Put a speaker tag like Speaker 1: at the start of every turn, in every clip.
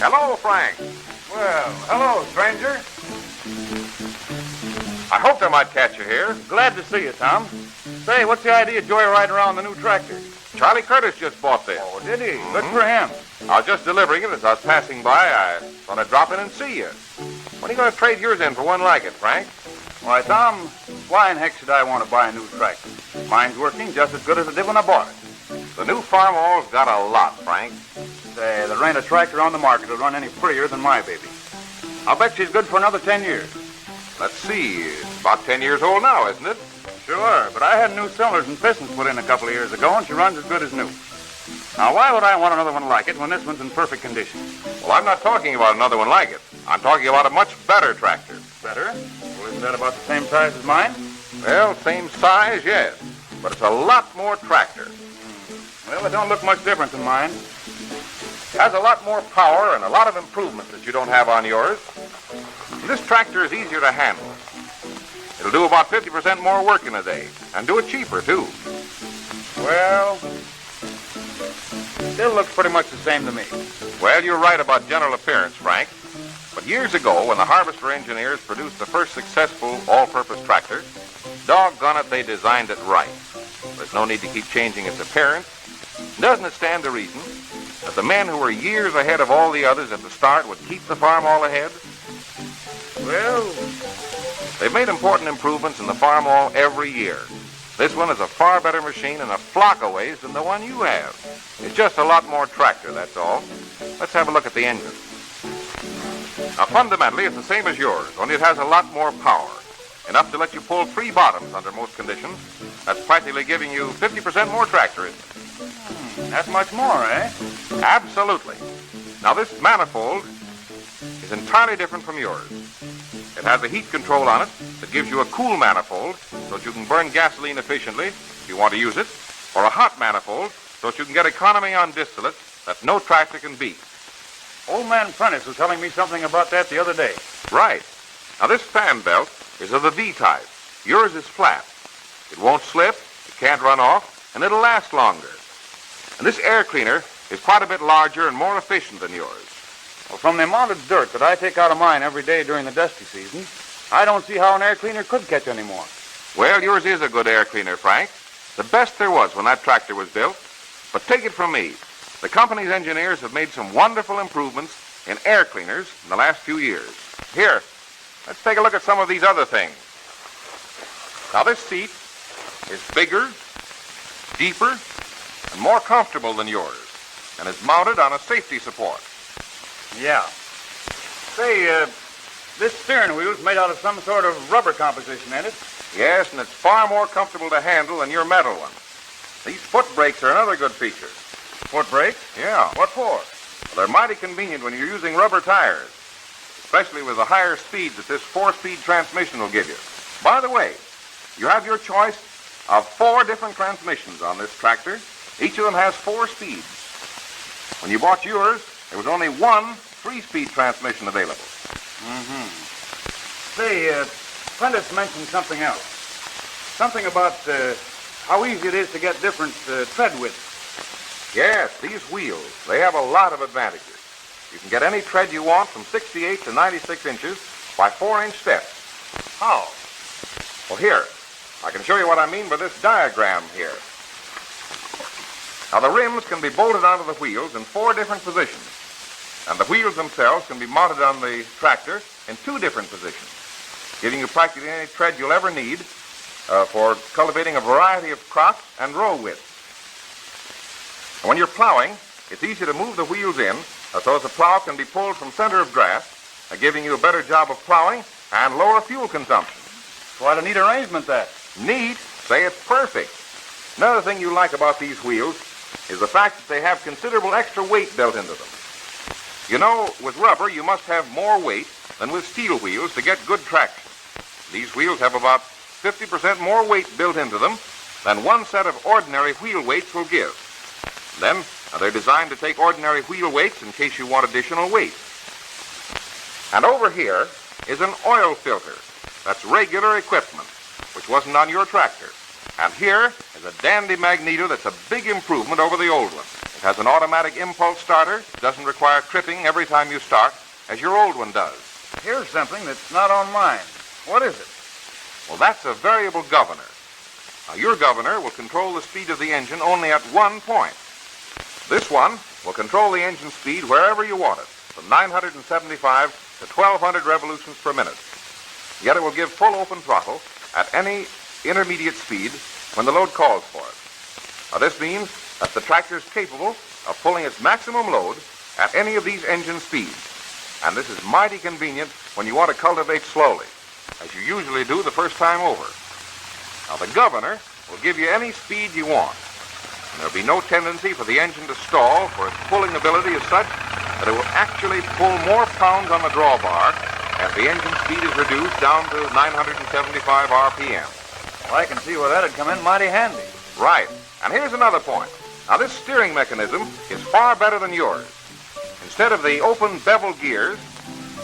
Speaker 1: Hello, Frank.
Speaker 2: Well, hello, stranger.
Speaker 1: I hoped I might catch you here.
Speaker 2: Glad to see you, Tom. Say, what's the idea of joyriding around the new tractor?
Speaker 1: Charlie Curtis just bought this.
Speaker 2: Oh, did he? Good for him.
Speaker 1: I was just delivering it as I was passing by. I thought I'd drop in and see you. When are you going to trade yours in for one like it, Frank?
Speaker 2: Why, Tom, why in heck should I want to buy a new tractor? Mine's working just as good as it did when I bought it.
Speaker 1: The new Farmall's got a lot, Frank.
Speaker 2: Say, there ain't a tractor on the market that'll run any prettier than my baby. I'll bet she's good for another 10 years.
Speaker 1: Let's see. It's about 10 years old now, isn't it?
Speaker 2: Sure, but I had new cylinders and pistons put in a couple of years ago, and she runs as good as new. Now, why would I want another one like it when this one's in perfect condition?
Speaker 1: Well, I'm not talking about another one like it. I'm talking about a much better tractor.
Speaker 2: Better? Well, isn't that about the same size as mine?
Speaker 1: Well, same size, yes. But it's a lot more tractor.
Speaker 2: Well, it don't look much different than mine.
Speaker 1: It has a lot more power and a lot of improvements that you don't have on yours. This tractor is easier to handle. It'll do about 50% more work in a day, and do it cheaper, too.
Speaker 2: Well, still looks pretty much the same to me.
Speaker 1: Well, you're right about general appearance, Frank. But years ago, when the Harvester engineers produced the first successful all-purpose tractor, doggone it, they designed it right. There's no need to keep changing its appearance. Doesn't it stand to reason that the men who were years ahead of all the others at the start would keep the farm all ahead?
Speaker 2: Well,
Speaker 1: they've made important improvements in the Farmall every year. This one is a far better machine in a flock of ways than the one you have. It's just a lot more tractor, that's all. Let's have a look at the engine. Now, fundamentally, it's the same as yours, only it has a lot more power. Enough to let you pull 3 bottoms under most conditions. That's practically giving you 50% more tractor, isn't it?
Speaker 2: That's much more, eh?
Speaker 1: Absolutely. Now, this manifold is entirely different from yours. It has a heat control on it that gives you a cool manifold so that you can burn gasoline efficiently if you want to use it, or a hot manifold so that you can get economy on distillate that no tractor can beat.
Speaker 2: Old man Prentice was telling me something about that the other day.
Speaker 1: Right. Now, this fan belt is of the V type. Yours is flat. It won't slip, it can't run off, and it'll last longer. And this air cleaner is quite a bit larger and more efficient than yours.
Speaker 2: Well, from the amount of dirt that I take out of mine every day during the dusty season, I don't see how an air cleaner could catch any more.
Speaker 1: Well, yours is a good air cleaner, Frank. The best there was when that tractor was built. But take it from me, the company's engineers have made some wonderful improvements in air cleaners in the last few years. Here, let's take a look at some of these other things. Now, this seat is bigger, deeper, and more comfortable than yours, and is mounted on a safety support.
Speaker 2: Yeah. Say, this steering wheel's made out of some sort of rubber composition, ain't it?
Speaker 1: Yes, and it's far more comfortable to handle than your metal one. These foot brakes are another good feature.
Speaker 2: Foot brakes?
Speaker 1: Yeah.
Speaker 2: What for?
Speaker 1: Well, they're mighty convenient when you're using rubber tires, especially with the higher speeds that this 4-speed transmission will give you. By the way, you have your choice of 4 different transmissions on this tractor. Each of them has 4 speeds. When you bought yours, there was only one 3-speed transmission available.
Speaker 2: Say, Prentice mentioned something else. Something about how easy it is to get different tread widths.
Speaker 1: Yes, these wheels, they have a lot of advantages. You can get any tread you want from 68 to 96 inches by 4-inch steps.
Speaker 2: How?
Speaker 1: Well, here, I can show you what I mean by this diagram here. Now, the rims can be bolted onto the wheels in 4 different positions, and the wheels themselves can be mounted on the tractor in 2 different positions, giving you practically any tread you'll ever need for cultivating a variety of crops and row widths. And when you're plowing, it's easy to move the wheels in so as the plow can be pulled from center of draft, giving you a better job of plowing and lower fuel consumption.
Speaker 2: Quite a neat arrangement, that.
Speaker 1: Neat? Say it's perfect. Another thing you like about these wheels is the fact that they have considerable extra weight built into them. You know, with rubber, you must have more weight than with steel wheels to get good traction. These wheels have about 50% more weight built into them than one set of ordinary wheel weights will give. Then, they're designed to take ordinary wheel weights in case you want additional weight. And over here is an oil filter. That's regular equipment, which wasn't on your tractor. And here is a dandy magneto that's a big improvement over the old one. It has an automatic impulse starter, doesn't require tripping every time you start, as your old one does.
Speaker 2: Here's something that's not on mine. What is it?
Speaker 1: Well, that's a variable governor. Now, your governor will control the speed of the engine only at one point. This one will control the engine speed wherever you want it, from 975 to 1,200 revolutions per minute. Yet it will give full open throttle at any intermediate speed when the load calls for it. Now, this means that the tractor is capable of pulling its maximum load at any of these engine speeds. And this is mighty convenient when you want to cultivate slowly, as you usually do the first time over. Now, the governor will give you any speed you want. And there'll be no tendency for the engine to stall, for its pulling ability is such that it will actually pull more pounds on the drawbar as the engine speed is reduced down to 975 RPM.
Speaker 2: Well, I can see where that'd come in mighty handy.
Speaker 1: Right. And here's another point. Now, this steering mechanism is far better than yours. Instead of the open bevel gears,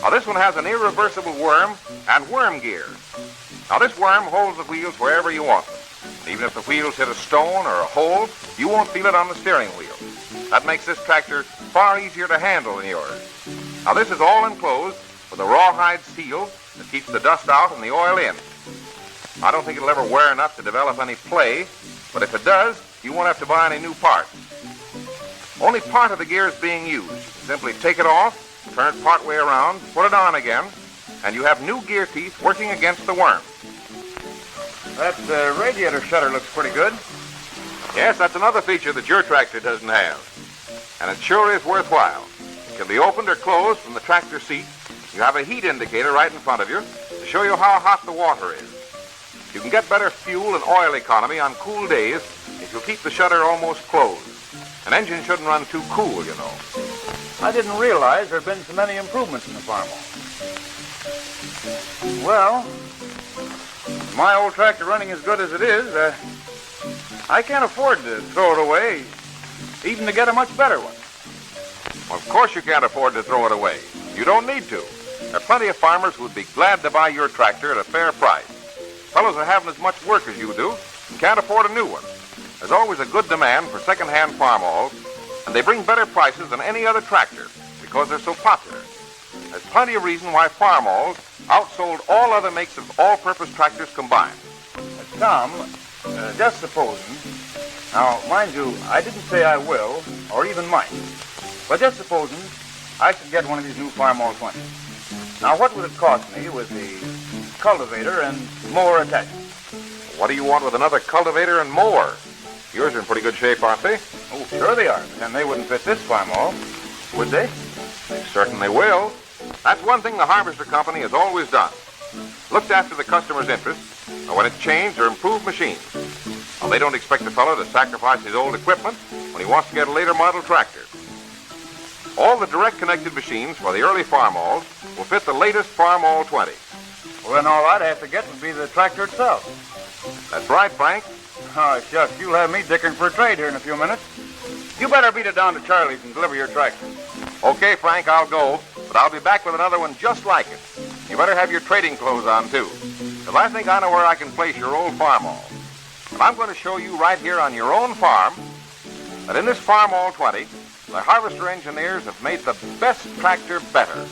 Speaker 1: now this one has an irreversible worm and worm gear. Now, this worm holds the wheels wherever you want them. Even if the wheels hit a stone or a hole, you won't feel it on the steering wheel. That makes this tractor far easier to handle than yours. Now, this is all enclosed with a rawhide seal that keeps the dust out and the oil in. I don't think it'll ever wear enough to develop any play, but if it does, you won't have to buy any new parts. Only part of the gear is being used. Simply take it off, turn it part way around, put it on again, and you have new gear teeth working against the worm.
Speaker 2: That radiator shutter looks pretty good.
Speaker 1: Yes, that's another feature that your tractor doesn't have. And it sure is worthwhile. It can be opened or closed from the tractor seat. You have a heat indicator right in front of you to show you how hot the water is. You can get better fuel and oil economy on cool days if you keep the shutter almost closed. An engine shouldn't run too cool, you know.
Speaker 2: I didn't realize there had been so many improvements in the Farmall. Well, my old tractor running as good as it is, I can't afford to throw it away, even to get a much better one.
Speaker 1: Well, of course you can't afford to throw it away. You don't need to. There are plenty of farmers who would be glad to buy your tractor at a fair price. Fellows that haven't as much work as you do and can't afford a new one. There's always a good demand for second-hand Farmalls, and they bring better prices than any other tractor because they're so popular. There's plenty of reason why Farmalls outsold all other makes of all-purpose tractors combined.
Speaker 2: Tom, just supposing, now, mind you, I didn't say I will, or even might, but just supposing I should get one of these new Farmall 20s. Now, what would it cost me with the cultivator and mower attachment?
Speaker 1: What do you want with another cultivator and mower? Yours are in pretty good shape, aren't they?
Speaker 2: Oh, sure they are, but then they wouldn't fit this Farmall, would they?
Speaker 1: They certainly will. That's one thing the Harvester Company has always done. Looked after the customer's interests, and when it changed or improved machines. Now, they don't expect a fellow to sacrifice his old equipment when he wants to get a later model tractor. All the direct connected machines for the early Farmalls will fit the latest Farmall 20.
Speaker 2: Well, then all I'd have to get would be the tractor itself.
Speaker 1: That's right, Frank.
Speaker 2: Oh, shucks, you'll have me dickering for a trade here in a few minutes. You better beat it down to Charlie's and deliver your tractor.
Speaker 1: Okay, Frank, I'll go, but I'll be back with another one just like it. You better have your trading clothes on, too, because I think I know where I can place your old Farmall. And I'm going to show you right here on your own farm that in this Farmall 20, the Harvester engineers have made the best tractor better.